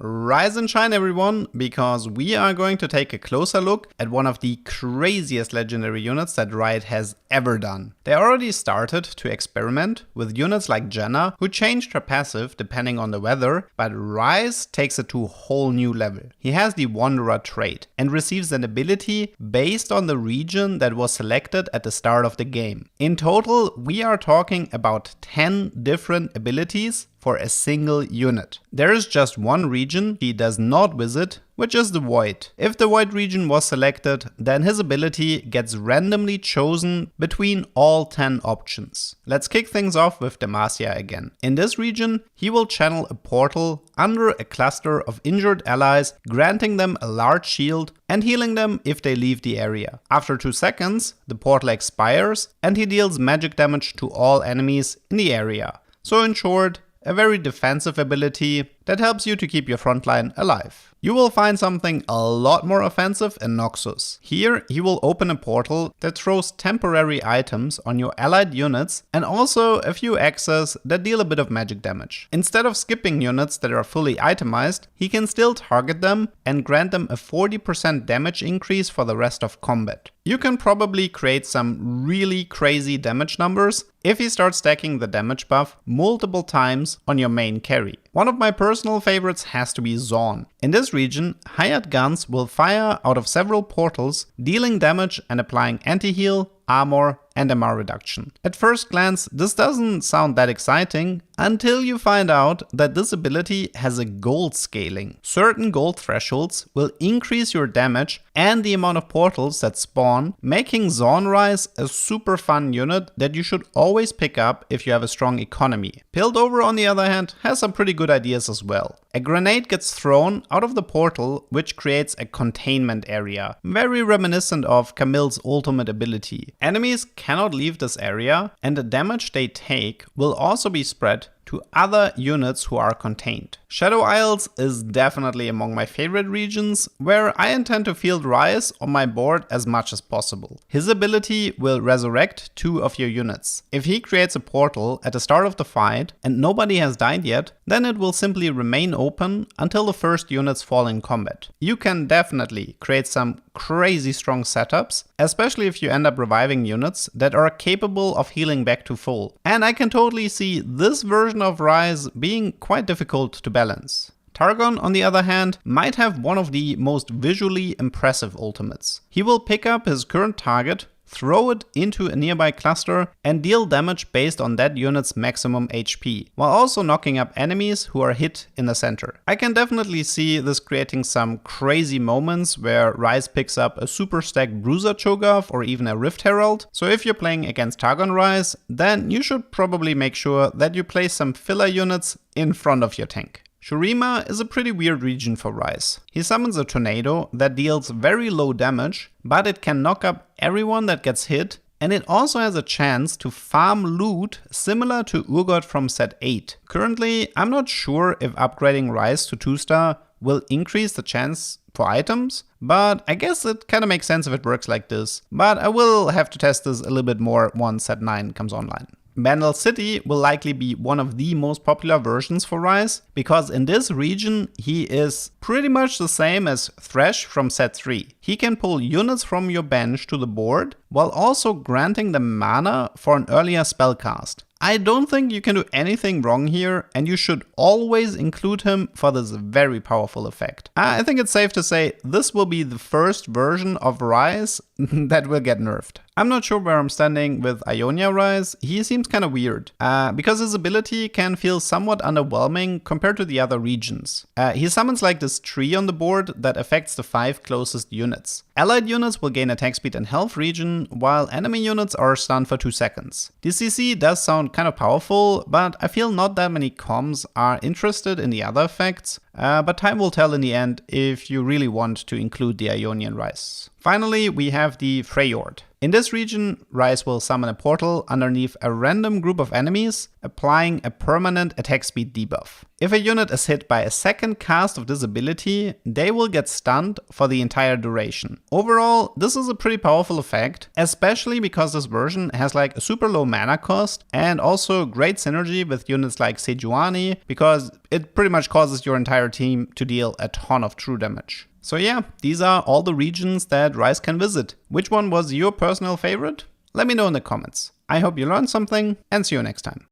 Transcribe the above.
Rise and shine everyone, because we are going to take a closer look at one of the craziest legendary units that Riot has ever done. They already started to experiment with units like Janna, who changed her passive depending on the weather, but Ryze takes it to a whole new level. He has the Wanderer trait and receives an ability based on the region that was selected at the start of the game. In total, we are talking about 10 different abilities for a single unit. There is just one region he does not visit, which is the Void. If the Void region was selected, then his ability gets randomly chosen between all 10 options. Let's kick things off with Demacia again. In this region, he will channel a portal under a cluster of injured allies, granting them a large shield and healing them if they leave the area. After 2 seconds, the portal expires and he deals magic damage to all enemies in the area. So in short, a very defensive ability that helps you to keep your frontline alive. You will find something a lot more offensive in Noxus. Here, he will open a portal that throws temporary items on your allied units and also a few X's that deal a bit of magic damage. Instead of skipping units that are fully itemized, he can still target them and grant them a 40% damage increase for the rest of combat. You can probably create some really crazy damage numbers if he starts stacking the damage buff multiple times on your main carry. One of my personal favorites has to be Zaun. In this region, hired guns will fire out of several portals, dealing damage and applying anti-heal, armor, and MR reduction. At first glance, this doesn't sound that exciting until you find out that this ability has a gold scaling. Certain gold thresholds will increase your damage and the amount of portals that spawn, making Zaun Ryze a super fun unit that you should always pick up if you have a strong economy. Piltover, on the other hand, has some pretty good ideas as well. A grenade gets thrown out of the portal, which creates a containment area, very reminiscent of Camille's ultimate ability. Enemies cannot leave this area, and the damage they take will also be spread to other units who are contained. Shadow Isles is definitely among my favorite regions, where I intend to field Ryze on my board as much as possible. His ability will resurrect 2 of your units. If he creates a portal at the start of the fight and nobody has died yet, then it will simply remain open until the first units fall in combat. You can definitely create some crazy strong setups, especially if you end up reviving units that are capable of healing back to full. And I can totally see this version of Ryze being quite difficult to balance. Targon, on the other hand, might have one of the most visually impressive ultimates. He will pick up his current target, throw it into a nearby cluster and deal damage based on that unit's maximum HP, while also knocking up enemies who are hit in the center. I can definitely see this creating some crazy moments where Ryze picks up a super stacked Bruiser Cho'Gath or even a Rift Herald. So if you're playing against Targon Ryze, then you should probably make sure that you place some filler units in front of your tank. Shurima is a pretty weird region for Ryze. He summons a tornado that deals very low damage, but it can knock up everyone that gets hit, and it also has a chance to farm loot similar to Urgot from set 8. Currently, I'm not sure if upgrading Ryze to 2-star will increase the chance for items, but I guess it kinda makes sense if it works like this. But I will have to test this a little bit more once set 9 comes online. Bandle City will likely be one of the most popular versions for Ryze, because in this region he is pretty much the same as Thresh from set 3. He can pull units from your bench to the board, while also granting them mana for an earlier spell cast. I don't think you can do anything wrong here, and you should always include him for this very powerful effect. I think it's safe to say this will be the first version of Ryze that will get nerfed. I'm not sure where I'm standing with Ionia Ryze. He seems kind of weird, because his ability can feel somewhat underwhelming compared to the other regions. He summons like this tree on the board that affects the 5 closest units. Allied units will gain attack speed and health regen, while enemy units are stunned for 2 seconds. The CC does sound kind of powerful, but I feel not that many comms are interested in the other effects, but time will tell in the end if you really want to include the Ionian Ryze. Finally, we have the Freljord. In this region, Ryze will summon a portal underneath a random group of enemies, applying a permanent attack speed debuff. If a unit is hit by a second cast of this ability, they will get stunned for the entire duration. Overall, this is a pretty powerful effect, especially because this version has like a super low mana cost and also great synergy with units like Sejuani, because it pretty much causes your entire team to deal a ton of true damage. So yeah, these are all the regions that Ryze can visit. Which one was your personal favorite? Let me know in the comments. I hope you learned something, and see you next time.